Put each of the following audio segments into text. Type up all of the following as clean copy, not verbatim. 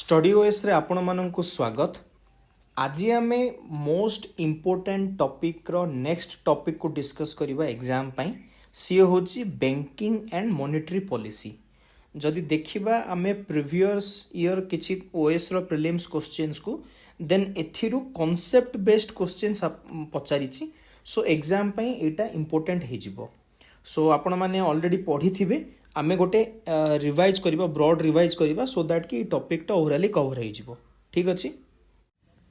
Study OS रे आपण माननकु स्वागत। आज आम मोस्ट इम्पोर्टेंट टॉपिक रो नेक्स्ट टॉपिक को डिस्कस करबा एग्जाम पई। सी होची बैंकिंग एंड मॉनेटरी पॉलिसी। जदि देखिबा आमे प्रीवियस ईयर किछि ओएस रो प्रीलिम्स क्वेश्चंस को देन एथिरु कांसेप्ट बेस्ड क्वेश्चंस पचारिछि। सो एग्जाम पई एटा इम्पोर्टेंट हे जिवो। सो आपण माने ऑलरेडी पढ़ी थिबे। आमे गोटे रिवाइज करबा, ब्रॉड रिवाइज करबा सो दैट कि टॉपिक टा ओवरऑली कवर हे जिवो। ठीक अछि।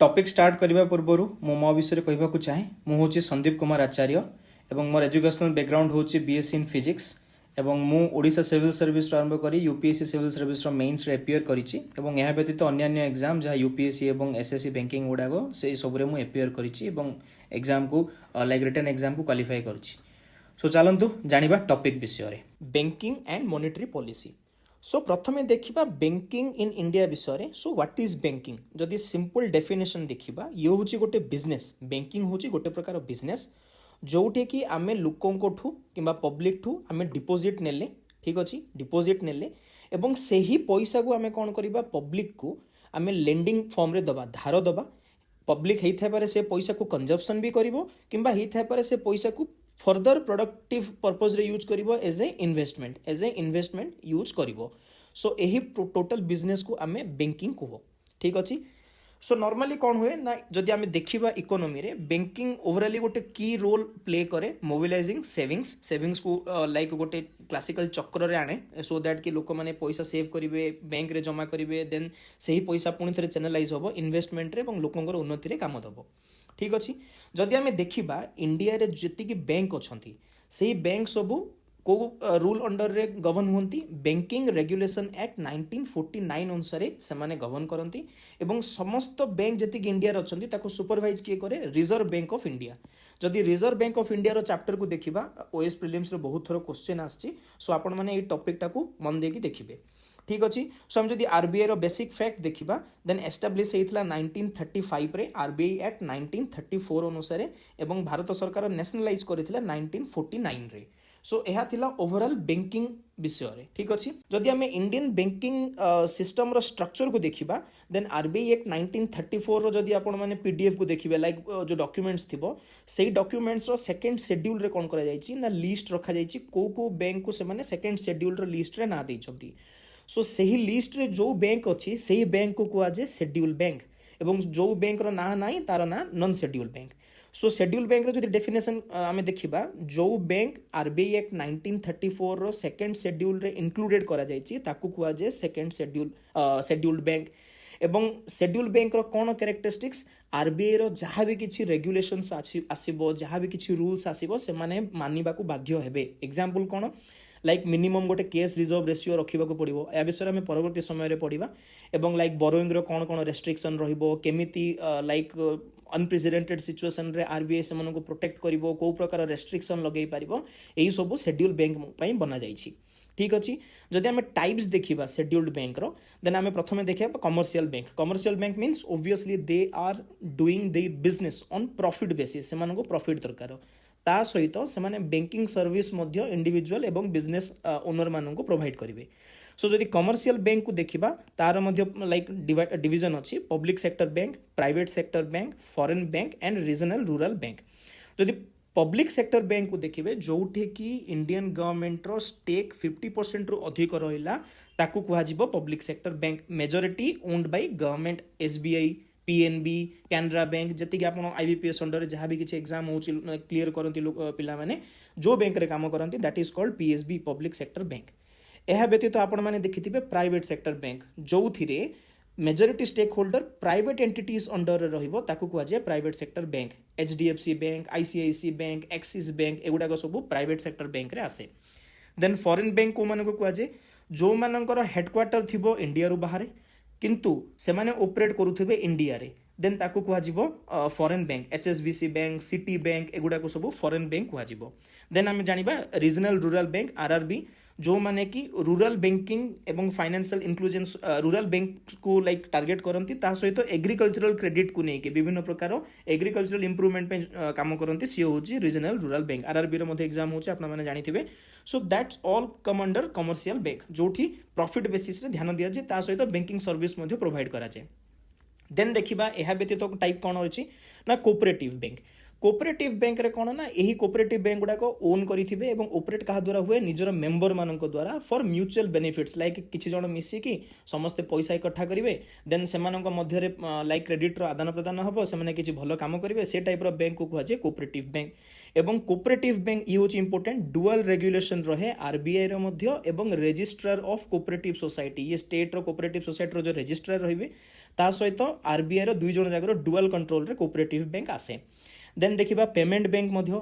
टॉपिक स्टार्ट करबा पूर्वरु मो विषय कहबा को चाहे। मु होची संदीप कुमार आचार्य एवं मोर एजुकेशनल बैकग्राउंड होची बीएससी इन फिजिक्स एवं मु ओडिशा सिविल सर्विस आरंभ करी यूपीएससी सिविल सर्विस रो मेंस रे अपियर करिछि एवं यहा व्यतीत अन्य एग्जाम जहा यूपीएससी एवं एसएससी बैंकिंग गुडागो से सबरे मु अपियर करिछि एवं एग्जाम को लाइक रिटन एग्जाम को क्वालिफाई करिछि। सो चलतु जानिबा टॉपिक विषय बैंकिंग एंड मॉनेटरी पॉलिसी। सो प्रथमे देखिबा बैंकिंग इन इंडिया विषय। सो व्हाट इज बैंकिंग जदि सिंपल डेफिनेशन देखिबा ये होची गोटे बिजनेस। बैंकिंग होची गोटे प्रकार बिजनेस जोठी कि आमे लोकंको ठू किंबा पब्लिक ठू आमे डिपोजिट नेले। ठीक अछि। डिपोजिट नेले एवं सेही पैसा को आमे कोन करिबा पब्लिक को आमे लेंडिंग फॉर्म रे दबा, धार दबा। पब्लिक हेइ थाय पारे से पैसा को कंजप्शन भी करिवो किंबा हेइ थाय पारे से पैसा को फर्दर प्रोडक्टिव पर्पज रे यूज करिवो एज ए इन्वेस्टमेंट यूज करिवो। सो एही टोटल बिजनेस को आमे बैंकिंग कहबो। ठीक अछि। सो नॉर्मली कौन हुए ना जदि आमे देखिबा इकोनॉमी रे बैंकिंग ओवरऑली गोटे की रोल प्ले करे मोबिलाइजिंग सेविंग्स को लाइक गोटे क्लासिकल चक्र रे आने सो दैट कि लोक माने पैसा सेव करिवे, बैंक रे जमा करिवे, देन सही पैसा पुणी थरे चैनलाइज होबो इन्वेस्टमेंट रे एवं लोकंगर उन्नति रे काम दबो। ठीक अछि। जदि आमे देखिबा इंडिया रे जति कि बैंक अछंती सेही बैंक सबु को रूल अंडर रे गवर्न होती। बैंकिंग रेगुलेशन एक्ट 1949 अनुसार से माने गवर्न करती एवं समस्त बैंक जति इंडिया अछंती ताको सुपरवाइज किए करे रिजर्व बैंक ऑफ इंडिया। जदि रिजर्व बैंक ऑफ इंडिया रो चैप्टर को देखिबा ओएस प्रीलिम्स रे बहुत थरो क्वेश्चन आछि। सो आपण माने ए टॉपिक टाको मन देकी देखिबे। ठीक अछि। सो हम जदि आरबीआई रो बेसिक फैक्ट देखिबा देन एस्टैब्लिश हेइतला 1935 रे आरबीआई एक्ट 1934 अनुसार एवं भारत सरकार नेशनलाइज करथिला 1949 रे। सो यह थिला ओवरऑल बैंकिंग विषय रे। ठीक अछि। जदि हमें इंडियन बैंकिंग सिस्टम रो स्ट्रक्चर को देखिबा देन आरबीआई एक्ट 1934 रो जदि आपण माने पीडीएफ को देखिबे लाइक जो डॉक्यूमेंट्स थिबो सेही डॉक्यूमेंट्स रो सेकंड शेड्यूल रे कोन करा जायछि ना लिस्ट रखा जायछि को बैंक को से माने सेकंड शेड्यूल रो लिस्ट रे ना दैछंती। सो सेही लिस्ट रे जो बैंक अछि सेही बैंक को कुआ जे शेड्यूल बैंक एवं जो बैंक रो ना नाही तार ना non schedule bank. So schedule bank रो जदि डेफिनेशन आमे देखिबा जो बैंक आरबीआई एक्ट 1934 रो सेकंड शेड्यूल रे इंक्लूडेड करा जायछि ताकू कुआ जे सेकंड शेड्यूल्ड बैंक। एवं शेड्यूल बैंक रो कोन कैरेक्टरिस्टिक्स आरबीआई रो जहाँ भी किछि रेगुलेशंस आसीबो जहाँ भी किछि रूल्स आसीबो से माने मानिबा को बाध्य हेबे। एग्जांपल कोन लाइक मिनिमम गोटे केस रिजर्व रेशियो रखा पड़ो या विषय में परवर्ती समय पढ़ा एवं लाइक बोरोइंग रो कौन कौन रेस्ट्रिक्शन रहिबो केमिति लाइक अनप्रेसिडेंटेड सिचुएशन रे आरबीआई से को प्रोटेक्ट करिवो को प्रकार रेस्ट्रिक्शन लगे पारिबो एही सब शेड्यूल बैंक पई बना जाइछि। ठीक अछि। जदि हमें टाइप्स देखिबा शेड्यूल्ड बैंक रो देन हमें प्रथमे देखिबा commercial bank. Commercial bank means obviously they are doing their business on profit basis से को प्रॉफिट दरकार ता सहित से माने बैंकिंग सर्विस मध्य इंडिविजुअल एवं बिजनेस ओनर मान को प्रोवाइड करेंगे। सो जदि कमर्शियल बैंक को देखिबा तार मध्य लाइक डिवीजन अछि public sector bank, private sector bank, foreign bank and regional rural bank. जदि पब्लिक सेक्टर बैंक को देखिबे जोठी कि इंडियन गवर्नमेंट रो स्टेक 50% रु अधिक रहिला ताकू कुहा जिवो public sector bank. Majority owned by government. SBI, PNB, Canara bank जति कि आपण आईबीपीएस अंडर जहाँ भी किसी एग्जाम हो क्लियर करती पिला माने जो बैंक रे काम करती that is called PSB public sector bank. यह व्यतीत आपण माने देखिथिबे प्राइवेट सेक्टर बैंक जो थिरे majority stake holder private entities under रहिबो ताकू कुआ जे private sector bank. HDFC bank, ICIC bank, Axis bank एगुडा सब प्राइवेट सेक्टर बैंक रे आसे। देन फॉरेन बैंक को मानको कुआ जे जो मानकर हेडक्वार्टर थिबो इंडिया रु बाहर किंतु से माने ऑपरेट करूथिबे इंडिया रे देन ताकू कुआ जिवो foreign bank. HSBC bank, city bank एगुडा को सब फॉरेन बैंक कुआ जिवो। देन हम जानिबा रीजनल रूरल बैंक आरआरबी जो माने कि रूरल बैंकिंग एवं फाइनेंशियल इंक्लूजन रूरल बैंक को लाइक टार्गेट करती सहित एग्रीकल्चरल क्रेडिट को लेकिन विभिन्न प्रकार एग्रीकल्चरल इंप्रूवमेंट पे काम करती सी हूँ regional rural bank RRB exam होची आपन माने जानिथिबे so that's all come under commercial bank जोठी प्रॉफिट बेसिस रे ध्यान दिया जाए ता सहित बैंकिंग सर्विस मध्ये प्रोवाइड करा जाए देन देखिबा एहा व्यतीत टाइप कौन अछि ना कोऑपरेटिव बैंक कोऑपरेटिव बैंक रे कौन ना यही कोऑपरेटिव बैंक गुडा को ओन करिथिबे एवं ऑपरेट कहा द्वारा हुए निजर मेंबर मानक द्वारा फॉर म्यूचुअल बेनिफिट्स लाइक किछि जण मिसी कि समस्त पैसा इकट्ठा करिवे देन सेमानक मध्य रे लाइक क्रेडिट रो आदान प्रदान हबो सेमाने किछि भलो काम करिवे से टाइप रो बैंक को कुहा जे कोऑपरेटिव बैंक एवं कोऑपरेटिव बैंक ये होची इंपोर्टेंट डुअल रेगुलेशन रहे आरबीआई रो मध्य एवं रजिस्ट्रार ऑफ कोऑपरेटिव सोसाइटी ये स्टेट रो कोऑपरेटिव सोसाइटी रो जो रजिस्ट्रार रहिबे ता सहित आरबीआई रो दुई जण जागर डुअल कंट्रोल रे कोऑपरेटिव बैंक आसे देन देखिबा पेमेंट बैंक मध्य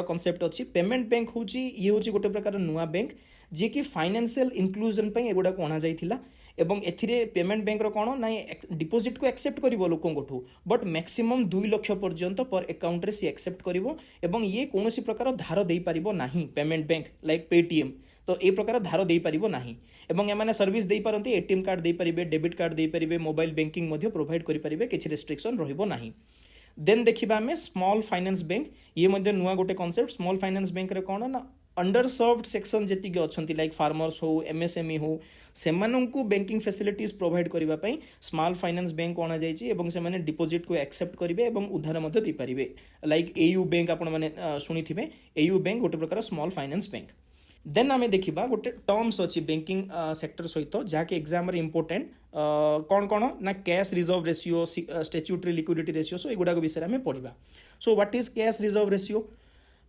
कॉन्सेप्ट अछि पेमेंट बैंक होची ये होची गोटे प्रकार नुआ बैंक जे कि फाइनेंशियल इंक्लूजन पई एगुडा को आना जाइथिला एवं एथिरे पेमेंट बैंक रो कोन ना डिपोजिट को एक्सेप्ट करिवो लोकन गोठू बट मैक्सिमम 2 लाख पर्यंत पर अकाउंट रे सी एक्सेप्ट करिवो एवं ये कोनोसी प्रकार धार देई परिबो नाही पेमेंट बैंक लाइक पेटीएम तो ए प्रकार धार देई परिबो नाही एवं एमाने सर्विस देई पारंती एटीएम कार्ड देई परिबे डेबिट कार्ड देई परिबे मोबाइल बैंकिंग मध्य प्रोवाइड करि परिबे किछि रेस्ट्रिक्शन रहिबो नाही देन देखिबा हमें स्मॉल फाइनेंस बैंक ये मध्य नुआ गोटे कॉन्सेप्ट स्मॉल फाइनेंस बैंक रे कोन ना अंडर सर्व्ड सेक्शन जेतिक अछंती लाइक फार्मर्स हो एमएसएमई हो सेमानंकु बैंकिंग फैसिलिटीज प्रोवाइड करिबा पई स्मॉल फाइनेंस बैंक आना जायछि एवं सेमाने डिपोजिट को एक्सेप्ट करिवे एवं उधार मध्य दी परिबे लाइक एयू बैंक आपण माने सुनिथिबे एयू बैंक गोटे प्रकार स्मॉल फाइनेंस बैंक देन आमे देखिबा गोटे टर्म्स अछि बैंकिंग सेक्टर सहित जाके एग्जाम रे इंपोर्टेंट कौन कौन ना cash reserve ratio statutory liquidity ratio so एगुडा विषय में पढ़िबा so what is cash reserve ratio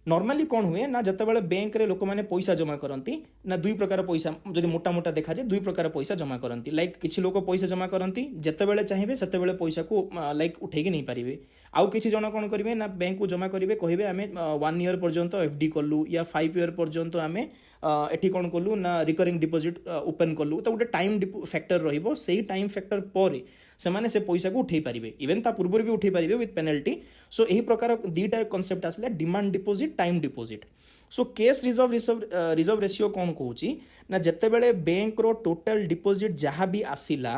normally कौन हुए ना जितेबाला बैंक रे लोक मैंने पैसा जमा करती ना दुई प्रकार पैसा जब मोटा मोटा देखा जाए दुई प्रकार पैसा जमा करती लाइक किसी लोग पैसा जमा करती जितेबाला चाहिए से पैसा को लाइक उठेकी नहीं पारे आउ किसी जन कौन करेंगे ना बैंक को जमा करेंगे कहे आम 1 ईयर पर्यंत एफडी कलु या 5 ईयर पर्यंत आम एठी कौन कलु ना रिकरिंग डिपोजिट ओपन कलु तो गोटे टाइम फैक्टर रहिबो सेही टाइम फैक्टर पर सेमाने से पैसा को उठे पारिबे इवेन ता पूर्व भी उठे पारिबे विथ पेनल्टी सो यही प्रकार दीटा कॉन्सेप्ट आसला demand deposit time deposit so case reserve ratio कौन कहूची ना जते बेले बैंक रो टोटल डिपोजिट जहाँ भी आसिला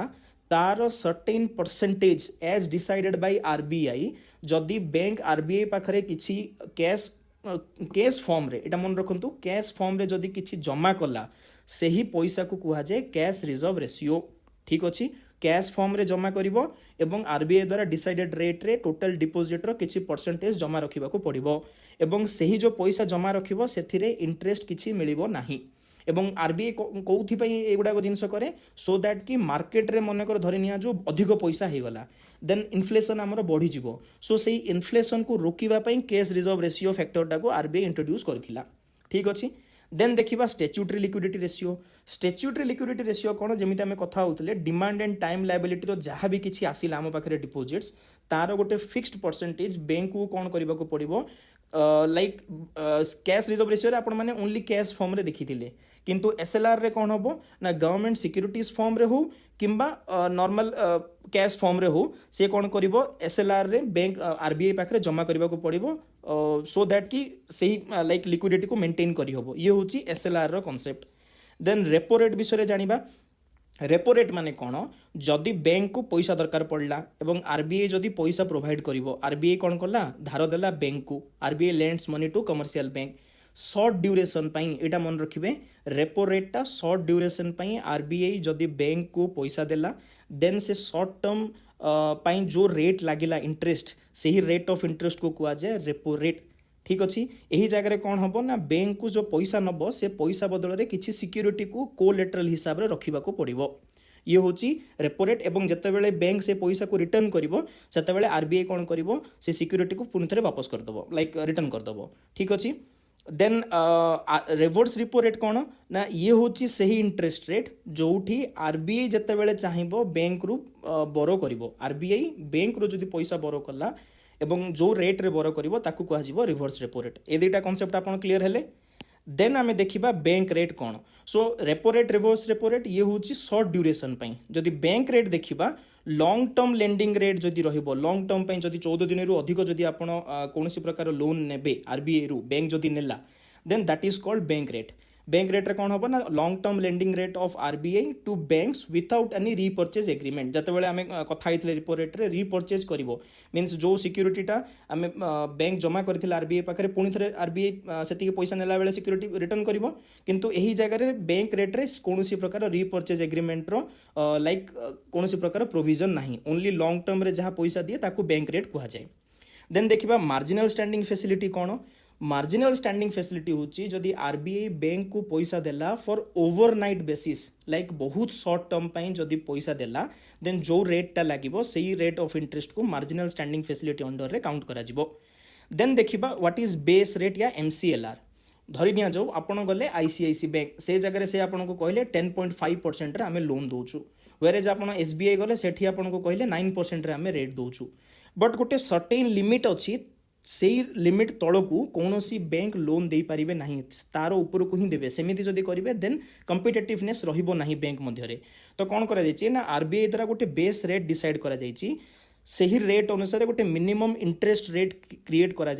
तार certain percentage as decided by RBI जदि बैंक आरबीआई पाखरे किछि कैश फॉर्म रे एटा मन रखंतु कैश फॉर्म रे जदि किछि जमा कला सेही पैसा को कुहा जाय कैश रिजर्व रेशियो ठीक अछि कैश फॉर्म रे जमा करिवो एवं आरबीआई द्वारा डिसाइडेड रेट रे टोटल डिपोजिट रो किछि परसेंटेज जमा रखिबा को पड़िबो एवं सेही जो पैसा जमा रखिबो सेथिरे इंटरेस्ट किछि मिलिबो नाही एवं आरबीआई कोउथि पई एगुडा को जिंस करे सो दैट कि मार्केट रे मन कर धरि निया जो अधिक पैसा हे गला देन इन्फ्लेशन हमर बढ़ी जिवो सो सेही इन्फ्लेशन को रोकिबा पई कैश रिजर्व रेशियो फैक्टर टा को आरबीआई इंट्रोड्यूस करथिला ठीक अछि देन देखिबा स्टैट्यूटरी लिक्विडिटी रेशियो कौन जमी आम कथा होते डिमांड एंड टाइम लायबिलिटी जहाँ भी किसी आसिला आम पाखे डिपोजिट्स तार गोटे फिक्स्ड परसेंटेज बैंक को कौन करने को पड़ो लाइक कैश रिजर्व रेशियो रे आपण माने ओनली कैश फॉर्म रे देखी किंतु एसएलआर रे कौन हम ना गवर्नमेंट सिक्यूरिटीज फॉर्म रे हो किंबा नॉर्मल कैश फॉर्म रे हो से कौन करिवो एसएलआर रे बैंक आरबीआई पाखरे जमा करबा को पड़िबो सो दैट कि सही लाइक लिक्विडिटी को मेंटेन करी होबो ये होची एसएलआर रो कांसेप्ट देन रेपो रेट विषय रे जानिबा रेपो रेट माने कौन जदि बैंक को पैसा दरकार पड़ला एवं आरबीआई जदि पैसा प्रोवाइड करिवो आरबीआई कौन कला धार देला बैंक को RBI lends money to commercial bank short duration पाई एटा मन रखिबे रेपो रेट टा शॉर्ट ड्यूरेशन पाई आरबीआई जदि बैंक को पैसा देला देन से शॉर्ट टर्म पाई जो रेट लागिला इंटरेस्ट सही रेट ऑफ इंटरेस्ट को कुआ जाए रेपो रेट ठीक अच्छी यही जगह कौन हम ना बैंक को जो पैसा नब से पैसा बदल में किसी सिक्यूरीटी को कोलेटरल हिसाब से रखा पड़ो ये हूँ रेपो रेट एवं जितेबाला बैंक से पैसा को रिटर्न कर आरबीआई कौन कर से सिक्यूरीटी को पुणी थे वापस करदेव लाइक रिटर्न करदेव ठीक अच्छी देन रिवर्स रिपो रेट कौन ना ये हूँ सही इंटरेस्ट रेट जोठी आरबीआई जितेबाला चाहिए बैंक रु बोरो कर आरबीआई बैंक रु जदि पैसा बोरो कला एवं जो रेट रे बोरो करिवो ताकू कह रिवर्स रेपो रेट ए दुईटा कॉन्सेप्ट आपन क्लियर हेले देन आमे देखिबा बैंक रेट कौन so repo rate reverse repo rate ये हूँ शॉर्ट ड्यूरेशन पई जदि बैंक रेट देखिबा लॉन्ग टर्म लेंडिंग रेट जदि रहिबो लॉन्ग टर्म पई जदि 14 दिन रु अधिक जदि आपन कोनोसी प्रकार लोन नेबे आरबीआई रु बैंक जदि नेला then that is called bank rate bank rate रे कौन हम ना long term lending rate of RBI to banks without any repurchase agreement जितेबाला आम कथा रिपो रेट रे रीपर्चेज कर मीन्स जो सिक्यूरीटा आम बैंक जमा कर आरबीआई पाखे पुणी थे आरबीआई से पैसा नेला बेले सिक्यूरीटी रिटर्न कर किंतु यही जगह बैंक रेट रे कौन प्रकार रीपर्चेज एग्रीमेंट रो लाइक कौन प्रकार प्रोविजन नहीं ओनली लॉन्ग टर्म रे जहाँ पैसा दिए ताकू बैंक रेट कह जाए। देन देखिबा मार्जिनल स्टैंडिंग फैसिलिटी कौन मार्जिनल स्टैंडिंग फैसिलिटी होची जदि आरबीआई बैंक को पैसा देला फॉर ओवरनाइट बेसिस लाइक बहुत शॉर्ट टर्म पाई जदि पैसा देला देन जो रेटटा लागिबो सेही रेट ऑफ इंटरेस्ट को मार्जिनल स्टैंडिंग फैसिलिटी अंडर रे काउंट करा जिवो। देन देखिबा व्हाट इज बेस रेट या एमसीएलआर धरी निया जाऊ आपण गले आईसीआईसी बैंक से जगह से आपन को कहले 10.5% रे आमे लोन दोछु वेरेज आपण एसबीआई गले सेठी आपन को कहले 9% रे आमे रेट दोछु बट गोटे सर्टेन लिमिट अछि से लिमिट तलकू कौन बैंक लोन दे पारे ना तार ऊपर को ही देवे सेमती जदि करेंगे देन कंपिटेटिवनेस रहिबो नहीं बैंक मध्य तो कौन कर आरबीआई द्वारा गोटे बेस रेट डिसाइड करा सही रेट अनुसार गोटे मिनिमम इंटरेस्ट रेट क्रिएट करा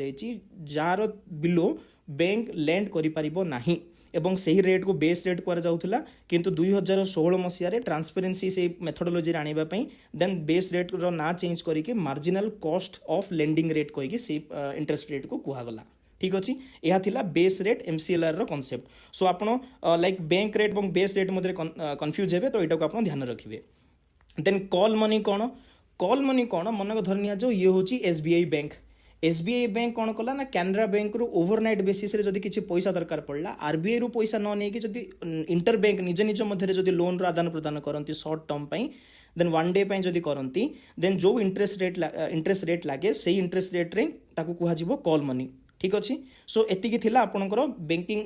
जार बिलो बैंक लैंड करि पारिबो नाही एवं सही रेट को बेस रेट करा जाउथला किंतु 2016 मसीह रे ट्रांसपेरेंसी से मेथोडोलॉजी आनिबा पई देन बेस रेट रो ना चेंज करके marginal cost of lending rate कहिके से इंटरेस्ट रेट को कुहा गला। ठीक अछि यह थिला बेस रेट एमसीएलआर रो कांसेप्ट। सो आपण लाइक बैंक रेट एवं बेस रेट मध्य कंफ्यूज हेबे तो एटा को आपण ध्यान रखिबे। देन कॉल मनी कौन मन धरनिया जो ये होची एसबीआई बैंक एसबीआई बैंक कौन कला ना कैनरा बैंक रु ओवरनाइट बेसिस रे जदि किछि पैसा दरकार पड़ला आरबीआई रु पैसा न नै कि जदि इंटर बैंक निज निज मध्य जदि लोन रो आदान प्रदान करंती शॉर्ट टर्म पई देन वन डे पई जदि करंती देन जो इंटरेस्ट रेट लागे सेही इंटरेस्ट रेट रे ताकू कुहा जिवो कॉल मनी। ठीक अच्छे सो एतिकी थिला आपणकर बैंकिंग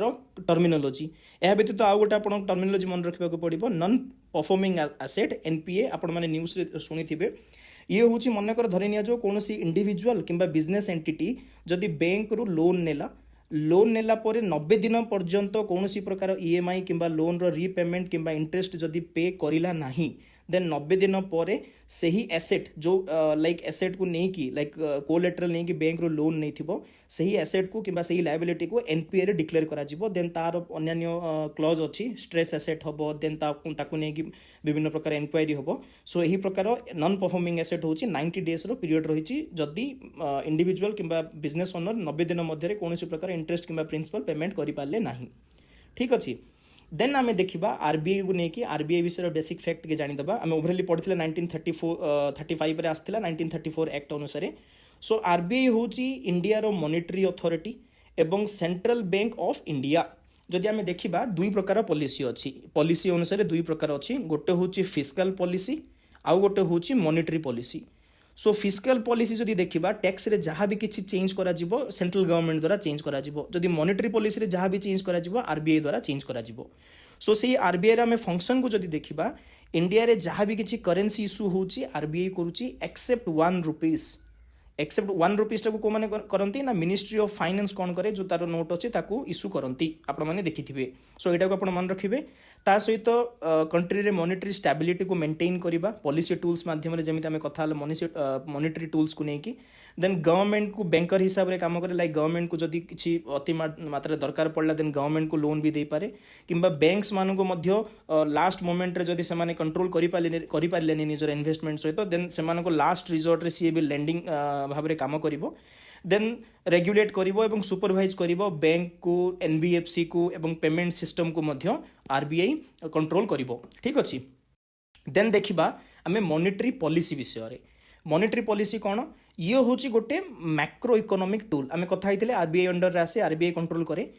रो टर्मिनोलॉजी या व्यतीत आउ गोटे आप टर्मिनोलॉजी मन रखा पड़ो नॉन परफॉर्मिंग एसेट एनपीए आपण मैंने न्यूज रे शुणी ये हूँ मनकर धरी निया कौन इंडिविजुअल किंबा बिजनेस एंटिटी जदि बैंक रु लोन नेला पर 90 दिन पर्यंत कौन प्रकार ईएमआई किंबा लोन रो रीपेमेंट किंबा इंटरेस्ट जदि पे करिला नाही देन 90 दिन पर सही एसेट जो लाइक एसेट को नहीं की लाइक कोलेटरल नहीं कि बैंक रो लोन नहीं थिबो सही एसेट को किंबा सही लायबिलिटी को एनपीए रे डिक्लेयर करा जिवो देन तार अन्य क्लॉज अछि स्ट्रेस एसेट हबो देन ताकू नहीं कि विभिन्न प्रकार इंक्वायरी हबो। सो एही प्रकार नॉन परफॉर्मिंग एसेट होची 90 डेज रो पीरियड रहिची जदि इंडिविजुअल किंबा बिजनेस ओनर 90 दिन मध्य कोनोसी प्रकार इंटरेस्ट किंबा प्रिंसिपल पेमेंट करि पारले नाही। ठीक अछि देन आम देखा आरबीआई को लेकिन आरबीआई विषय बेसिक फैक्ट के जानीदबा आम ओवरअली पढ़ी 1935 रे आसला 1934 एक्ट अनुसार। सो आरबीआई हूँ इंडिया रो मॉनेटरी अथॉरिटी एवं सेंट्रल बैंक ऑफ इंडिया जदि आम देखा दुई प्रकार पॉलिसी अच्छी पॉलिसी अनुसार दुई प्रकार अच्छी गोटे हूँ फिस्कल पॉलिसी आउ गोटे हूँ मॉनेटरी पॉलिसी। सो फिस्कल पॉलिसी जदि देखा टैक्स रे जहाँ भी किसी चेंज करा जिवो सेंट्रल गवर्नमेंट द्वारा चेंज करा जिवो जदि मॉनेटरी पॉलिसी रे जहाँ भी चेंज करा जिवो आरबीआई द्वारा चेंज करा जिवो। सो से आरबीआई आम फंक्शन को जदि देखा इंडिया रे जहाँ भी किसी करेन्सी इश्यू होची आरबीआई करुची एक्सेप्ट 1 रुपीज एक्सेप्ट 1 रुपीज टाक को माने करंती ना मिनिस्ट्री ऑफ फाइनेंस कौन करे जो तार नोट अच्छे ताकू इश्यू करंती आपण माने देखिथिबे। सो एटा को आपण मन रखिबे ता सहित कंट्री रे मॉनेटरी स्टेबिलिटी को मेंटेन करिबा पॉलिसी टूल्स माध्यम रे जेमिति आमे कथा मॉनेटरी टूल्स को नेकी देन गवर्नमेंट को बैंकर हिसाब रे काम करे लाइक गवर्नमेंट को जदि किछि अति मात्रा दरकार पड़ला देन गवर्नमेंट को लोन भी दे पारे किंबा बैंक्स मान को मध्य लास्ट मोमेंट रे जदि से माने कंट्रोल करि पारले निजर इन्वेस्टमेंट सहित देन से मान को लास्ट रिजॉर्ट रे सी भी लेंडिंग भाव रे काम करिवो देन रेगुलेट करिवो एवं सुपरवाइज करिवो बैंक को एनबीएफसी को एवं पेमेंट सिस्टम को मध्य आरबीआई कंट्रोल करिवो। ठीक अछि देन देखिबा आमे मॉनेटरी पॉलिसी विषय रे मॉनेटरी पॉलिसी कौन ये हूँ गोटे मैक्रो इकोनॉमिक टूल आमे कथा हितले आरबीआई अंडर रे आसे आरबीआई कंट्रोल करे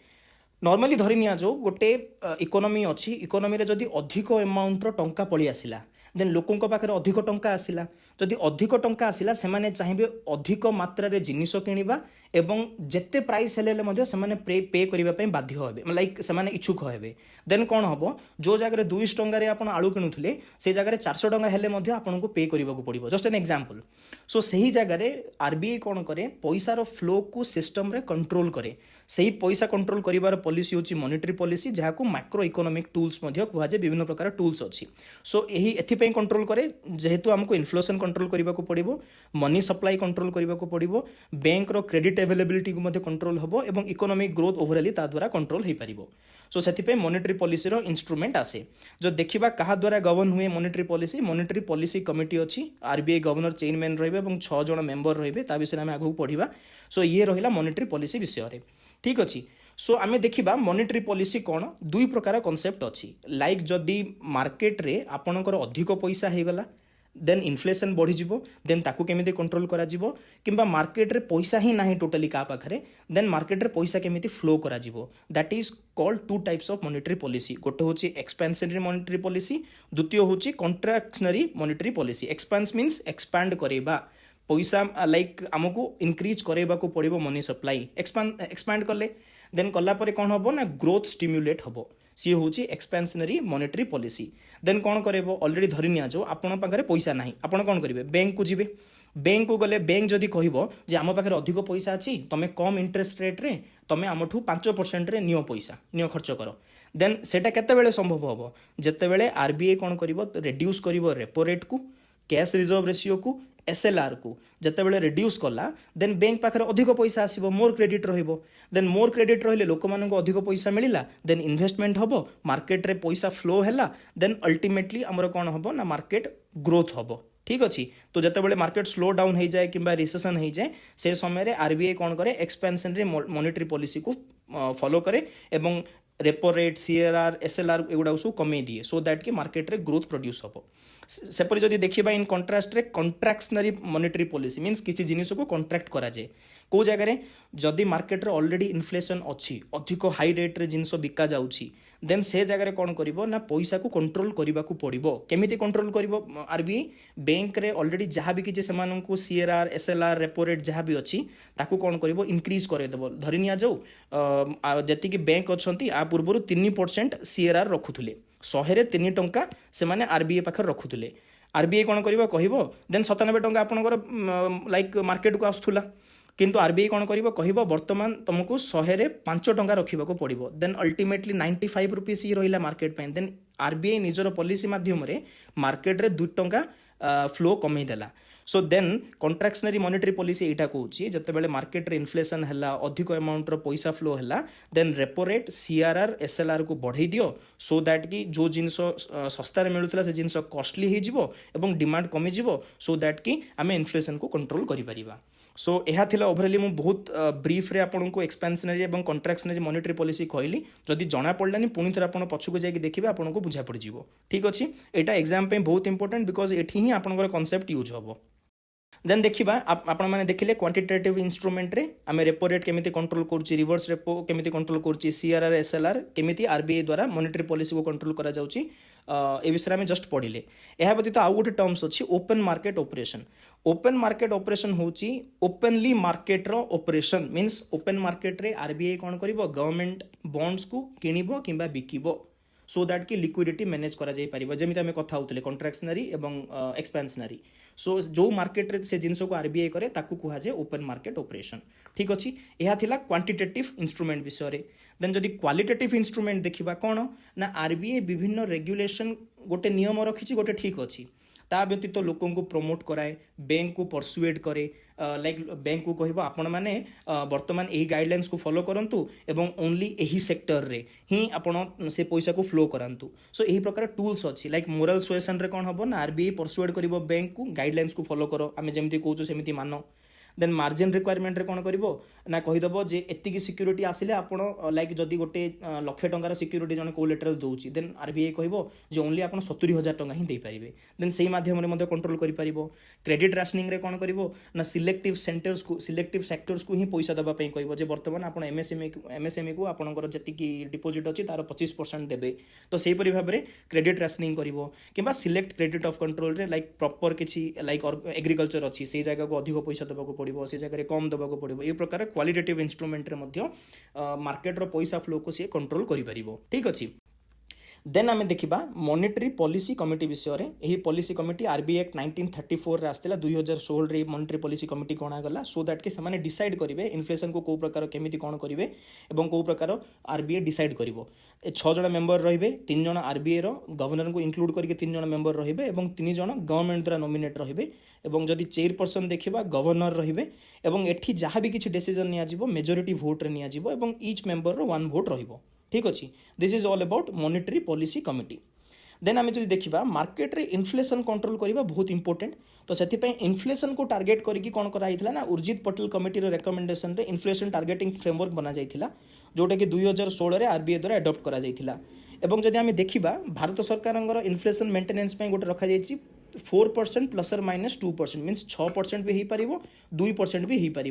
नॉर्मली धरि निया जो गोटे इकोनॉमी अच्छी इकोनॉमी रे जदि अधिक अमाउंट रो टंका पळी आसिला देन लोकों पाखे अधिक टंका आसिला जदि अधिक टंका आसिला सेमाने चाहिए अधिक मात्रा रे जिनिस किनिबा एवं जेते प्राइस हेले से पे करने बाध्य हे लाइक से इच्छुक हे देन कौन हम जो जगह 200 टंका आप आलू किणुले से जगह 400 टंका हेले आपको पे करने पड़ो जस्ट एन एग्जांपल। सो सही जगह आरबीआई कौन करे पैसार फ्लो को सिस्टम रे कंट्रोल करे सही पैसा कंट्रोल करिवार पॉलिसी होची मॉनेटरी पॉलिसी जहाँ मैक्रो इकोनॉमिक टूल्स कहुए विभिन्न प्रकार टूल्स अच्छी। सो यही एथिपाई कंट्रोल करे जेहेतु हमको इन्फ्लेशन कंट्रोल करने को पड़ो मनी सप्लाई कंट्रोल करने को पड़ो बैंक रो क्रेडिट अवेलेबिलिटी को कंट्रोल हम और इकोनॉमिक ग्रोथ ओवरऑली ता द्वारा कंट्रोल हो पार सो से मॉनेटरी पॉलिसी रो इंस्ट्रूमेंट आसे जो देखा क्या द्वारा गवर्न हुए मॉनेटरी पॉलिसी कमिटी अच्छी आरबीआई गवर्नर चेयरमैन रे 6 जन मेंबर रे विषय में आगे पढ़ा सो ये रहा मॉनेटरी पॉलिसी विषय ठीक अच्छे सो आमे देखिबा मॉनेटरी पॉलिसी कौन दुई प्रकार कॉन्सेप्ट अच्छी लाइक जदि मार्केट रे आपणकर अधिक पैसा हो गला देन इन्फ्लेशन बढ़ी जीवो देन ताकू केमिति कंट्रोल करा जीवो किंबा मार्केट रे पैसा ही नाही टोटली का पाखरे देन मार्केट रे पैसा केमिति फ्लो करा जीवो that is called two types of monetary policy गोटे होची एक्सपेंशनरी मॉनेटरी पॉलिसी द्वितीय होची contractionary monetary policy expense means expand करेबा पैसा लाइक आमको इनक्रीज करेबा को पड़िबो मनी सप्लाई एक्सपैंड करले देन कला परे कौन हम ना ग्रोथ स्टिम्युलेट हम सी हूँ एक्सपेंशनरी मॉनेटरी पॉलिसी देन कौन करेबो ऑलरेडी धरि निया जो आपण पाखरे पैसा नाही आपण कौन करेंगे बैंक को जीवे बैंक को गले बैंक जदि कहबो जे आम पाखरे अधिक पैसा अच्छी तुम कम इंटरेस्ट रेट रे तुम आमठू 5% रे नियो पैसा नियो खर्च कर देन सेटा केतेबेले संभव हम जेतेबेले आरबीआई कौन करिवो रिड्यूस करिवो रेपो रेट को कैश रिजर्व रेशियो को एसएलआर को जितेबाला रिड्यूस कला देन बैंक पाखे अधिक पैसा आसो मोर क्रेडिट रहिबो देन मोर क्रेडिट रहिले लोक मानक अधिक पैसा मिलिला देन इन्वेस्टमेंट हबो मार्केट रे पैसा फ्लो हैला देन अल्टीमेटली हमर कोन हबो ना मार्केट ग्रोथ हबो ठीक अच्छी तो जितेबाला मार्केट स्लो डाउन हो जाए कि रिसेसन हो जाए से समय आरबीआई कौन करे एक्सपेंशनरी मॉनेटरी पॉलिसी को फॉलो करे एवं रेपो रेट सीआरआर एसएलआर एगुड़ा सब कमे दिए सो दैट कि मार्केट रे ग्रोथ प्रोड्यूस हम सेपरी जदि देखा इन कंट्रास्ट रे कॉन्ट्रैक्शनरी मॉनेटरी पॉलिसी मीन्स किसी जिनिस को कॉन्ट्रैक्ट करा जाए को जगह जदि मार्केट रे ऑलरेडी इन्फ्लेशन अच्छी अधिक हाई रेट रे जिनिस बिका जाउछि देन से जगह कौन करिवो ना पैसा को कंट्रोल करने को पड़ो केमिति कंट्रोल करिवो आरबीआई बैंक रे ऑलरेडी जहाँ भी किसी से सीआरआर एसएलआर रेपो रेट जहाँ भी अच्छी ताकू कौन करिवो इंक्रीज करदेव धरी निया जाऊ जति बैंक अच्छी आ पूर्व 3% सीआरआर रखुले 100 रे 3 टंका से माने आरबीआई पाखे रखुले आरबीआई कौन करिवो कहिवो देन 97 टंका आपनकर लाइक मार्केट को आसुला किंतु आरबीआई कौन करिवो कहिवो वर्तमान तुमको 100 रे 5 टंका रखिबा को पड़िबो देन अल्टीमेटली 95 रुपीस ही रहिला मार्केट पे देन आरबीआई निजर पॉलिसी माध्यम रे मार्केट रे 2 टंका फ्लो कमे देला so then contractionary monetary policy एटा कहूँ जितेबाला मार्केट रे इन्फ्लेशन है अधिक अमाउंट रो पैसा फ्लो है then repo rate CRR SLR को बढ़ई दियो सो दैट कि जो जिनस सस्तार मिलूला से जिनस कॉस्टली हो डिमांड कमिजिवो सो दैट कि आम इन्फ्लेशन को कंट्रोल करिपरिबा सो यह थिला ओवरऑली मु बहुत ब्रीफ रे आपन को एक्सपेंशनरी एवं कॉन्ट्रैक्शनरी मॉनेटरी पॉलिसी कहली जदि जना पड़लानी पुणी थे आपन पछको जाई देखिबे आपन को बुझा पड़ जिवो ठीक अछि एटा एग्जाम पे बहुत इंपोर्टेंट बिकॉज एठी ही आपन कांसेप्ट यूज हबो देन देखिबा आपण माने देखिले क्वांटिटेटिव इंस्ट्रूमेंट रे आमे रेपो रेट केमिति कंट्रोल करूची रिवर्स रेपो केमिति कंट्रोल करूची सीआरआर एसएलआर केमिति आरबीआई द्वारा मॉनेटरी पॉलिसी को कंट्रोल करा जाउची ए विषय में जस्ट पढ़िले यह व्यतीत आउ गोटे टर्म्स अच्छी ओपन मार्केट ऑपरेशन होची ओपनली मार्केट रो ऑपरेशन मींस ओपन मार्केट रे आरबीआई कौन करिवो गवर्नमेंट बॉन्ड्स को किनिबो किंबा बिकिबो सो दैट कि लिक्विडिटी मैनेज करा जाई परिबो जेमिति हमें कथा होतले कॉन्ट्रैक्शनरी एवं एक्सपेंशनरी सो जो मार्केट रे से जिनस को आरबीआई करे ताकू कुहा जाए ओपन मार्केट ऑपरेशन ठीक अच्छी यह थिला क्वांटिटेटिव इंस्ट्रूमेंट विषय रे देन जदि क्वालिटेटिव इंस्ट्रूमेंट देखिबा कोन ना आरबीआई विभिन्न रेगुलेशन गोटे नियम रखिछि गोटे ठीक अच्छी ता व्यतीत लोकों को प्रमोट कराए बैंक को परसुएड करे लाइक बैंक को कहबो आपण माने वर्तमान एही गाइडलाइंस को फॉलो करंतु एवं ओनली एही सेक्टर रे ही आपण से पैसा को फ्लो करंतु सो एही प्रकार टूल्स अछि लाइक मोरल सुएशन रे कोन हबो ना आरबीआई परसुएड करिवो बैंक को गाइडलाइंस को फॉलो करो आमे जेमति कहउछु सेमिति मानो देन मार्जिन रिक्वायरमेंट रे कौन करिवो ना कहीदेव जे एतिकी सिक्यूरीटी आसिले आपण लाइक जदि गोटे 1,00,000 टंकार सिक्यूरीटी जने कोलेटरल दउची देन आरबीआई कहबो जे ओनली आपण 70,000 टंका ही दे पारिबे देन सेही माध्यम रे मध्ये कंट्रोल करि पारिबो क्रेडिट राशनिंग रे कौन करिवो ना सिलेक्टिव सेक्टर्स को ही पैसा दबा पई कहबो जे वर्तमान आपण एमएसएमई को आपणकर जतिकी डिपोजिट अछि तार 25% देबे तो सेही परि भाबरे क्रेडिट राशनिंग करिवो किबा सिलेक्ट क्रेडिट ऑफ कंट्रोल रे लाइक प्रॉपर किछि लाइक एग्रीकल्चर अछि सेही जगह को अधिक पैसा दबा को पड़ो से जगह कम दबा को पड़ो ये प्रकार क्वालिटेटिव इंस्ट्रूमेंट रे मध्य मार्केट रो पैसा फ्लो को सी कंट्रोल करि परिबो ठीक अछि देन आम देखा मॉनिटरी पॉलिसी कमिटी विषय में। यही पॉलिसी कमिटी आरबीआई एक्ट 1934 रे आसला 2016 रे मॉनिटरी पॉलिसी कमिटी कौन गला सो दैट कि से डिसाइड करेंगे इन्फ्लेशन को कौ प्रकार केमी कौन करेंगे और कौ प्रकार आरबीआई डिसाइड कर 6 जन मेंबर रे 3 जन आरबीआई रो गवर्नर को इंक्लूड करके 3 जन मेंबर रे और 3 जन गवर्नमेंट द्वारा नॉमिनेट रे और जदि चेयरपर्सन देखा गवर्नर रे और एठी जहाँ भी किसी डिसीजन नियाजिबो मेजोरिटी भोट रे नियाजिबो और ईच मेंबर रो 1 भोट रहिबो। ठीक अच्छे this is all about monetary policy committee. Then आम जो देखा मार्केट रे इन्फ्लेशन कंट्रोल करवा बहुत इंपोर्टेंट तो से इन्फ्लेशन को टार्गेट करके कौन कराइला ना उर्जित पटेल कमिटी रेकमेंडेशन रे इन्फ्लेशन टार्गेटिंग फ्रेमवर्क बना जाइथिला जोटा कि 2016 रे आरबीआई द्वारा एडॉप्ट करा जाइथिला। एवं जदि आम देखा भारत सरकार इन्फ्लेशन मेंटेनेंस गोटे रखा जाइछि 4% प्लस और माइनस 2% मीन्स 6% भी हो पार 2% भी हो पार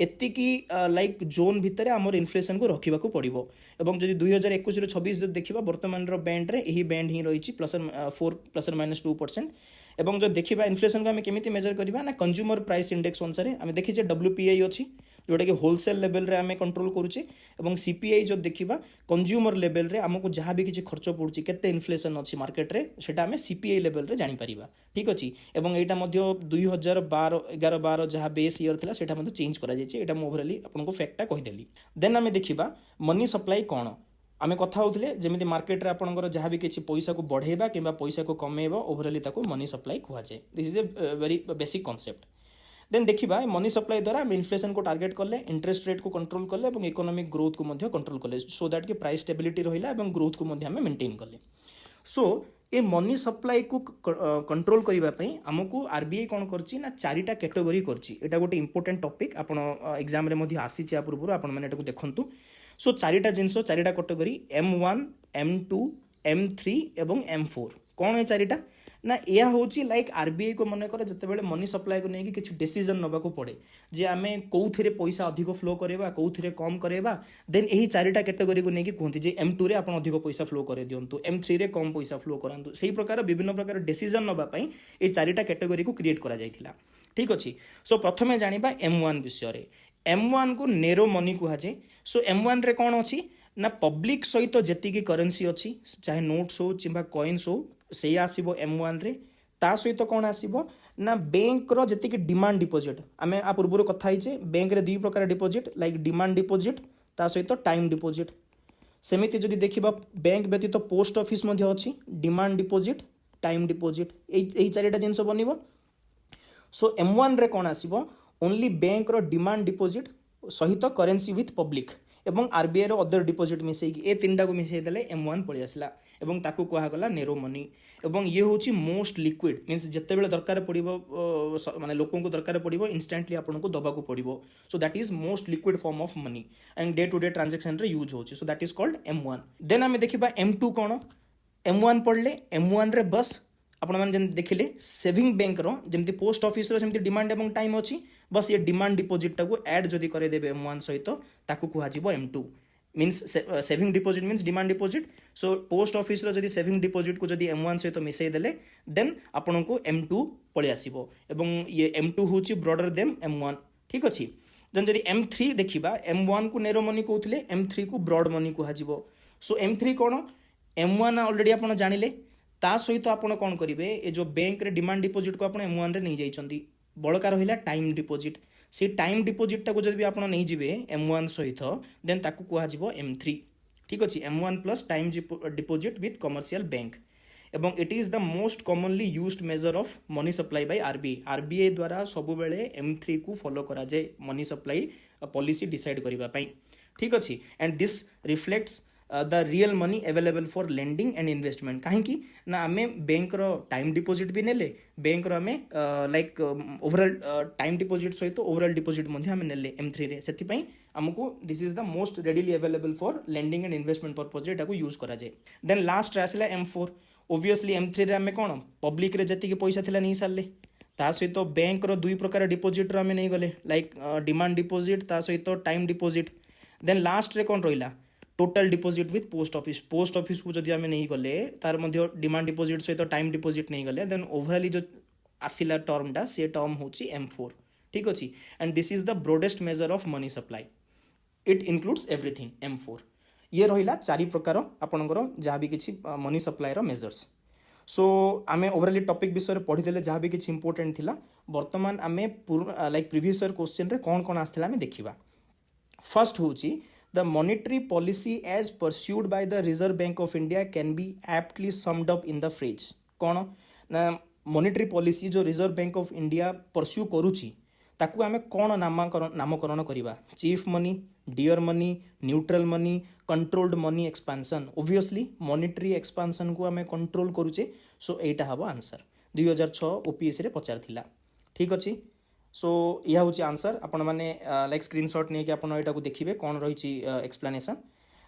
एतिकी लाइक जोन भितर आमर इन्फ्लेशन को रखा पड़ो। और जब 2021-26 देखा बर्तमान बैंड रे यही बैंड ही रही प्लस और माइनस 2%। एवं जो देखा इन्फ्लेशन को आम केमी मेजर करवा ना कंज्यूमर प्राइस इंडेक्स अनुसार आम देखीचे डब्ल्यूपीआई अच्छी जोटा कि होलसेल लेवल रे आम कंट्रोल करुचे और सीपीआई जो देखा कंज्यूमर लेवल रे आमको जहाँ भी किसी खर्च पड़ुची केते इन्फ्लेशन अच्छी मार्केट रे सेटा आम सीपीआई लेवल रे जानी परिबा। ठीक अच्छे और यहाँ 2011-12 जहाँ बेस ईयर था सेटा चेंज करा ओवरअली आपको फैक्टा कहीदेली। देन आम देखा मनी सप्लाई कौन आम कथा होते जमी मार्केट रे आपंकर जहाँ भी किसी पैसा को बढ़ेबा कि पैसा को कमेबा ओवरअली मनी सप्लाई कहुए। This is a very basic concept. Then देखा मनी सप्लाई द्वारा आम इन्फ्लेशन को टार्गेट कले इंटरेस्ट रेट को कंट्रोल कले और इकोनॉमिक ग्रोथ को कंट्रोल कले सो दैट कि प्राइस स्टेबिलिटी रहा और ग्रोथ को मेंटेन कले। सो ये मनी सप्लाई को कंट्रोल करने आमको आरबीआई कौन करछि ना 4टा कैटेगरी करछि। एटा गोटे इंपोर्टेंट टॉपिक आपण एग्जाम रे मध्ये आसीछि आ पूर्व आपण माने एटाको देखंतु। सो 4टा जिंस 4टा कैटेगरी M1 M2 M3 एवं M4 कौन है 4टा ना यह हूँ लाइक आरबीआई को मन कर जिते बड़े मनी सप्लाई को लेकिन किसी डिसीजन नबाक पड़े जे आम कौन पैसा अधिक फ्लो करवा कौन कम करवा देन यही 4टा कैटेगरी को लेकिन कहते M2 रे आप अधिक पैसा फ्लो कर दिंतु M3 रे कम पैसा फ्लो करातु से प्रकार विभिन्न प्रकार डिसीजन नापी ये 4टा कैटेगरी को क्रिएट करा जाइथिला। ठीक अच्छे सो प्रथमे जानिबा M1 विषय M1 को नेरो मनी कहुए। सो M1 रे कौन अच्छी ना पब्लिक सहित जी करेन्सी अच्छी चाहे नोट्स हो कि कॉइन्स हो से आसो M1 रे ता सहित कौन आसो ना बैंक रो जी डिमांड डिपोजिट आम आ पूर्व कथा बैंक रे 2 प्रकार डिपोजिट लाइक डिमांड डिपोजिट ता सहित टाइम डिपोजिट। सेमिति जदि देखिबा बैंक व्यतीत पोस्ट ऑफिस मध्य अच्छी डिमांड डिपोजिट टाइम डिपोजिट यही 4टा जिनस बनिबो। सो M1 रे कौन आसो ओनली बैंक रो डिमांड डिपोजिट सहित करेन्सी विथ पब्लिक एवं आरबीआई रो अदर डिपोजिट मिसेकी ए 3टा को मिसेई देले M1 पळि आसला एवं ताकू कहगला नेरो मनी। एवं ये हूँ मोस्ट लिक्विड मीन्स जिते बड़े दरकार पड़ो माने लोक को दरकार पड़ो इंस्टांटली आपको दबाक पड़ो। So that is most liquid form of money and day to day transaction रे यूज होची। So that is called M1। Then आम देखा M2 कौन M1 पढ़ले M1 रे बस आपण मैंने देखिले सेविंग बैंक रो जमती पोस्ट ऑफिस रो सेमती डिमांड एवं टाइम अच्छी बस ये डिमांड डिपोजिट टाको ऐड जदि करे देबे M1 सहित ताकू कुहाजिबो M2 means saving deposit means demand deposit. So post office रो जदि सेविंग डिपोजिट को जदि M1 सहित मिसई देले देन आपन को M2 पळि आसीबो एवं ये M2 होची ब्रॉडर देन M1। ठीक अछि जन जदि M3 देखिबा M1 को नेरो मनी कहउथिले M3 को ब्रॉड मनी कुहाजिबो। सो M3 कोन M1 ऑलरेडी आपन जानिले ता सहित आपन कोन करिवे ए जो बैंक रे डिमांड डिपोजिट को आपन M1 रे नै जाइछंती बळका रहिला टाइम डिपोजिट से टाइम डिपोजिट टाको जदि आपन नै जिवे M1 सहित देन ताकू कुहाजिबो M3। ठीक अछि M1 plus time deposit with commercial bank एवं it is the most commonly used measure of money supply by RBI द्वारा सब बेले M3 को फॉलो करा जाए मनी सप्लाई पॉलिसी डिसाइड करबा पई। ठीक अछि and this reflects the real money available for lending and investment कहीं ना आम बैंक रो टाइम डिपोजिट भी नेले बैंक रो आम लाइक ओवरऑल टाइम डिपोजिट सहित ओवरऑल डिपोजिट नेले M3 रे सेति आमको this is the most readily available for lending and investment purpose Etah use करा जाए। देन लास्ट आसला M4 ओब्वियसली M3 रे आम कौन पब्लिक रे जति पैसा थिला नहीं सारे ता सहित बैंक रो 2 प्रकार डिपोजिट आम नहीं गले लाइक डिमांड डिपोजिट ता सहित टाइम डिपोजिट। देन लास्ट रे कौन रहिला total deposit with post office को जदि आम नहीं गले तार मध्य डिमांड डिपोजिट सहित टाइम डिपोजिट नहीं गले देन ओवरऑली जो आसिला टर्मटा से टर्म होची M4। ठीक अछि and this is the broadest major of money supply it includes everything M4। ये रहिला चारि प्रकार आपणकर जहाँ भी किसी मनी सप्लाई रो मेजर्स। सो आमे ओवरऑली टॉपिक विषय पढ़ी देले जहाँ भी किसी इंपोर्टेंट थिला। वर्तमान आमे लाइक प्रीवियस ईयर क्वेश्चन रे कौन कौन आस्थिला आमे देखिबा। फर्स्ट होची the monetary policy as pursued by the Reserve Bank of India can be aptly summed up in the phrase कौन ना monetary policy जो Reserve Bank of India pursue करूची ताकू आमे कौन नामकरण करिबा। Cheap money, dear money, neutral money, controlled money expansion. Obviously monetary expansion को आमे कंट्रोल करूचे। सो एटा हबो आंसर 2006 ओपीएससी रे पचार थिला। ठीक अछि। सो यह हूँ आंसर आपण मैंने लाइक स्क्रीनशॉट नहीं कि आपण एटा को देखिबे कौन रही एक्सप्लेनेशन।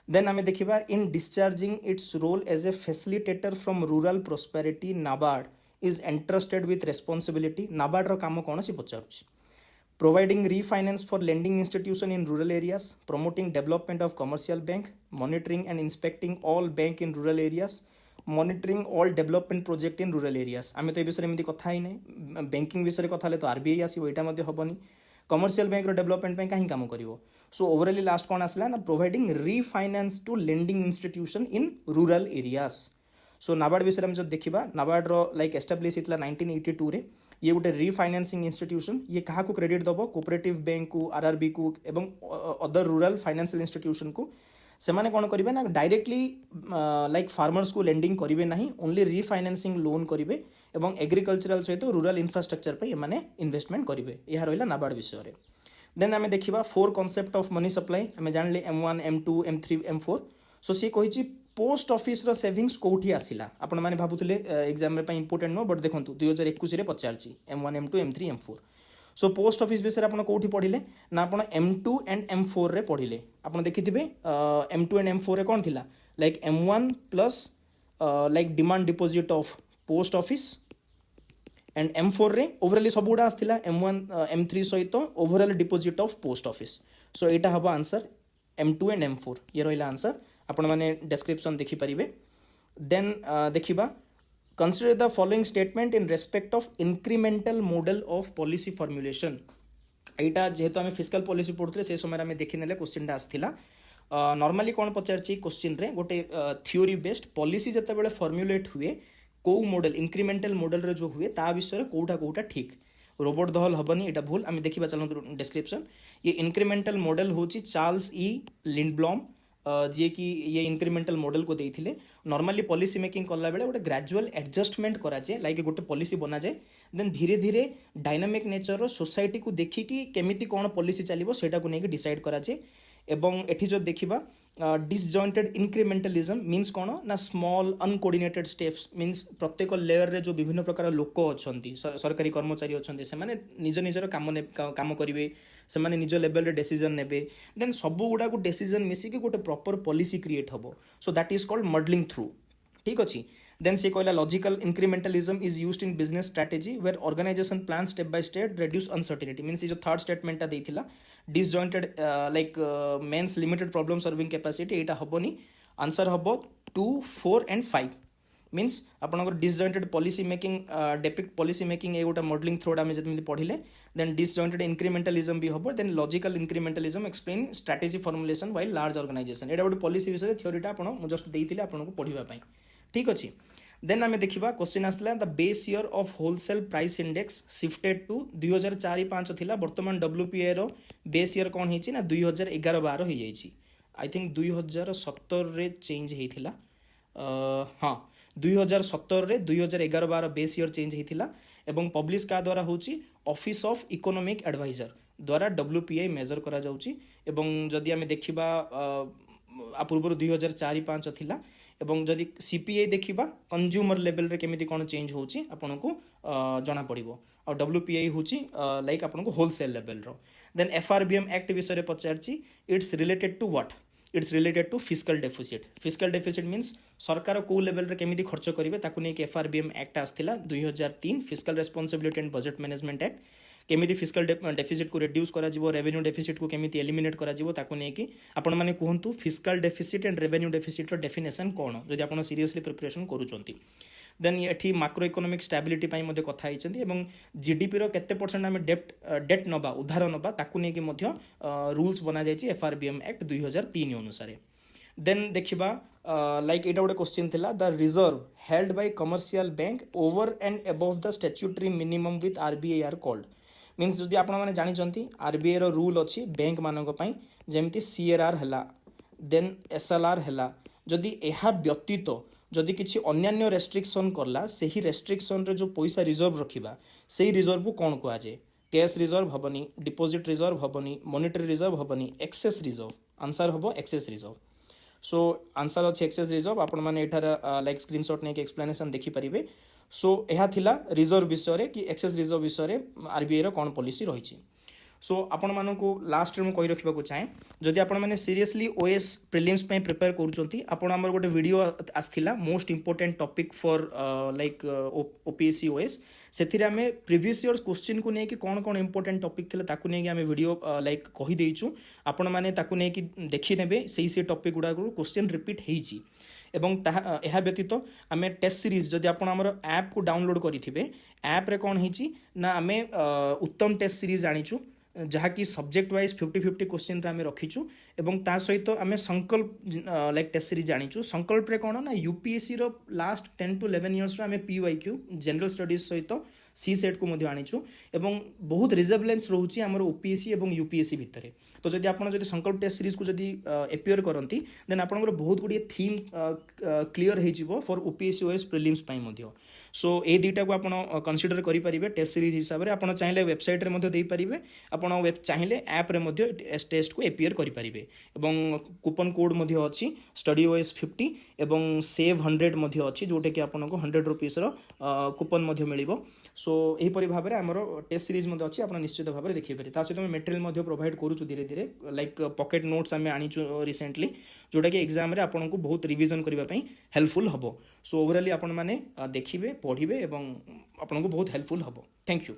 देन आमे देखिबा in discharging its role as a facilitator from rural prosperity NABARD is entrusted with responsibility. NABARD रो काम कौन सी पचारुछि। Providing refinance for lending institution in rural areas, promoting development of commercial bank, monitoring and inspecting all bank in rural areas, monitoring all development project in rural areas. आम तो ये विषय में कथा ही नहीं। बैंकिंग विषय कथा तो आरबीआई आसो यहाँ हेनी। कमर्शियल बैंक डेवलपमेंट कहीं काम कर। सो ओवरऑली लास्ट कौन आसला ना providing refinance to lending institution in rural areas. So NABARD विषय में जो देखा नाबार्ड लाइक एस्टाब्लिश होता 1982 रे। ये गोटे रीफाइनेंसिंग इंस्टीट्यूशन ये क्या क्रेडिट दब कोऑपरेटिव बैंक को, आरआरबी को एवं अदर रूरल फाइनेंशियल इंस्टीट्यूशन को। सेमाने कौन करेंगे ना डायरेक्टली लाइक फार्मर्स को लेंडिंग करेंगे ना, ओनली रीफाइनेंसिंग लोन करेंगे और एग्रीकल्चरल सहित रूरल इंफ्रास्ट्रक्चर पे एमाने इन्वेस्टमेंट करेंगे। यह रहा नाबार्ड विषय। देन आम देखा 4 कॉन्सेप्ट ऑफ मनी सप्लाई। आम जानले M1, M2, M3, M4। सो सी कही पोस्ट ऑफिस रो सेविंग्स कोठी आसिला। आपण माने भाबुतले एग्जाम रे इंपोर्टेंट नो बट देखंतु 2021 रे पचारची M1, M2, M3, M4। सो पोस्ट ऑफिस विषय आप कौटी पढ़ले ना आप M2 एंड M4 रे पढ़ले। आप देखिथिबे M2 एंड M4 रे कौन थिला like M1 plus like demand deposit of post office and M4 रे ओवरऑल सब गुडा आस्थिला M1 M3 सहित overall deposit of post office. So एटा हबो आंसर M2 एंड M4। ये रहिला आंसर। आपण माने डिस्क्रिप्शन देखि परिबे। देन देखिबा consider the following statement in respect of incremental model of policy formulation। एटा जेहेतु आम फिस्कल पॉलिसी पढ़ुते से समय आम देखी ने क्वेश्चन आसला। नॉर्मली कौन पचार क्वेश्चन रे गोटे थ्योरी बेस्ड पॉलिसी जिते बड़े फॉर्मुलेट हुए कौ मॉडल इंक्रीमेंटल मॉडल रे जो हुए ता विषय कोटा कोटा ठीक। रोबोट दहल हबनी एटा भूल। आम देखा चलते डिस्क्रिप्शन। ये इंक्रीमेंटल मॉडल हूँ चार्ल्स ई लिंडब्लॉम जी कि ये इंक्रीमेंटल मॉडल को देइथिले। नॉर्मली पॉलिसी मेकिंग करला बेले गोटे ग्रेजुअल एडजस्टमेंट करा जाए लाइक गोटे पॉलिसी बना जाए। देन धीरे धीरे डायनामिक नेचर रो सोसाइटी को देखिकी केमिति कोन पॉलिसी चलिबो सेटा को नेकी डिसाइड करा जाए। एवं एठी जो देखिबा डिसजॉइंटेड इंक्रीमेंटलिज्म मीन्स कौन ना स्मॉल अनकोऑर्डिनेटेड स्टेप्स मीन्स प्रत्येक लेयर रे जो विभिन्न प्रकार लोक अछंती सरकारी कर्मचारी अछंती से माने निज निजर काम करिवे, से माने निज लेवल रे डिसीजन नेबे। देन सब गुडा को डिसीजन मिसी के गोटे प्रॉपर पॉलिसी क्रिएट हबो। So that is called muddling through. ठीक अछि। देन से कहला logical incrementalism is used in business strategy where organisation plan step by step reduce uncertainty. Means ये जो थर्ड स्टेटमेंट ता देइथिला disjointed like means limited problem solving capacity एटा हबोनी। आंसर हबो 2, 4 एंड 5। मीन्स आपनकर disjointed policy making depict policy making ए गोटा मॉडलिंग थ्रू आमे जति पढ़िले। देन डिसजॉइंटेड इंक्रीमेंटलिज्म भी हबो। Then logical incrementalism explain strategy formulation while large organisation. एटा गोटे पॉलिसी विषय थ्योरीटा आपण मु जस्ट देइथिले आपनको पढिबा पई। ठीक अछि। देन आमे देखिबा क्वेश्चन आसला the base year of wholesale price index shifted to 2004-5 थिला। वर्तमान WPI रो बेस ईयर कोन हिची ना 2011-12 हो जाईची। आई थिंक 2017 रे चेंज हेथिला। हां 2017 रे 2011-12 बेस ईयर चेंज हेथिला एवं पब्लिश का द्वारा होची ऑफिस ऑफ इकोनॉमिक एडवाइजर द्वारा WPI मेजर करा जाउची। एवं जदि आमे देखिबा पूर्व 2004-5 थिला। एवं जदि CPI देखिबा कंज्यूमर लेवल रे केमिति कोन चेंज होची आपनको जना पड़िबो। और WPI होची लाइक आपनको होलसेल लेवल रो। देन FRBM एक्ट विषय रे पचारची it's related to what. It's related to fiscal deficit. Fiscal deficit means सरकार को लेवल रे केमिति खर्च करिवे ताकू नै कि FRBM एक्ट आस्थिला 2003 fiscal responsibility and budget management act. केमिति फिस्कल डेफिसिट को रिड्यूस करा जिवो, रेवेन्यू डेफिसिट को केमिति एलिमिनेट करा जिवो ताकू नै कि आपण माने कहंतु fiscal deficit and revenue deficit रो डेफिनेशन कोन जदि आपण सीरियसली प्रिपरेशन करूचंती। देन एठी माक्रो इकोनॉमिक स्टेबिलिटी पई मध्ये कथा हिचंती एवं जीडीपी रो केते परसेंट हम डेट नबा उधार नबा ताकू नै कि मध्ये रूल्स बना जायछि FRBM एक्ट 2003 अनुसार। देन देखिबा लाइक एटा गोटे क्वेश्चन थिला the reserve held by commercial bank over and above the statutory minimum with RBI are called means जदि आपण माने जानिचंती आरबीआई रो रूल अछि बैंक मानक पई जेमति सीआरआर हला देन एसएलआर हला जदि एहा व्यतीत जदि किछि अन्यान्य रेस्ट्रिक्शन करला सेही रेस्ट्रिक्शन रे जो पैसा रिजर्व रखिबा सेही रिजर्व को कोन को आजे कैश रिजर्व हबनी डिपॉजिट रिजर्व हबनी मॉनेटरी रिजर्व हबनी एक्सेस रिजर्व आंसर हबो एक्सेस रिजर्व सो आंसर अच्छे एक्सेस रिजर्व आपण माने एठार लाइक स्क्रीनशॉट नेक एक्सप्लेनेशन देखि परिबे सो एहा थिला रिजर्व विषय रे कि एक्सेस रिजर्व विषय रे आरबीआई रो कोन पॉलिसी रहिछि सो आपण मानकु लास्ट रे मु कहि रखिबा को चाहे जदि आपण माने सीरियसली ओएस प्रीलिम्स पे प्रिपेयर करूचंती आपण हमर गोटे वीडियो आस्थिला most important topic for like OPSC OS सेथिरे आमे प्रीवियस इयर्स क्वेश्चन को नै कि कोन कोन इंपोर्टेंट टॉपिक थिला ताकु नै कि आमे वीडियो लाइक कहि देइछु आपण माने ताकु नै कि देखि नेबे सेही टॉपिक गुडा को क्वेश्चन रिपीट हेइछि एवं यह व्यतीत आम टेस्ट सीरीज जदि आप ऐप को डाउनलोड करेंगे ऐप रे कौन होती ना आम उत्तम टेस्ट सीरीज आनीचु जहाँकि सब्जेक्ट वाइज 50-50 क्वेश्चन आम रखीचु एवं ता सहित आम संकल्प लाइक टेस्ट सीरीज आनीचु संकल्प रे कौन ना यूपीएससी रो लास्ट 10 to 11 इयर्स आम पीवाईक्यू जनरल स्टडीज सहित सी सेट को मध्य आनीचु एवं बहुत रिजेबलेंस रोचे आमर ओपीएससी एवं यूपीएससी भितर तो जदि आप संकल्प टेस्ट सीरीज को जदि एपियर करती देन आपंकर बहुत गुड़िए थीम क्लीयर हो फॉर ओपीएससी ओएस प्रीलिम्स मध्य सो ये दुईटा को आप कनसीडर करेंगे टेस्ट सीरीज हिसाब से आप चाहिए वेबसाइट रे दे पारे आप चाहिए ऐप रे टेस्ट को एपियर करेंगे एवं कूपन कोड अच्छी स्टडी ओएस 50 एवं सेव 100 अच्छी जोटा कि आपको 100 रुपीस कूपन मिल सो यहीपरि भाव में आमर टेस्ट सीरीज अच्छी आप निश्चित भाव में देखिए ता सहित मेटेरियल प्रोवाइड करूँ धीरे धीरे लाइक पॉकेट नोट्स आम आनीचु रिसेंटली जोटा कि एग्जाम रे आपको बहुत रिविजन करने हेल्पफुल हम सो ओवरऑली आपण माने देखिए पढ़िए और आपको बहुत हेल्पफुल हम थैंक यू।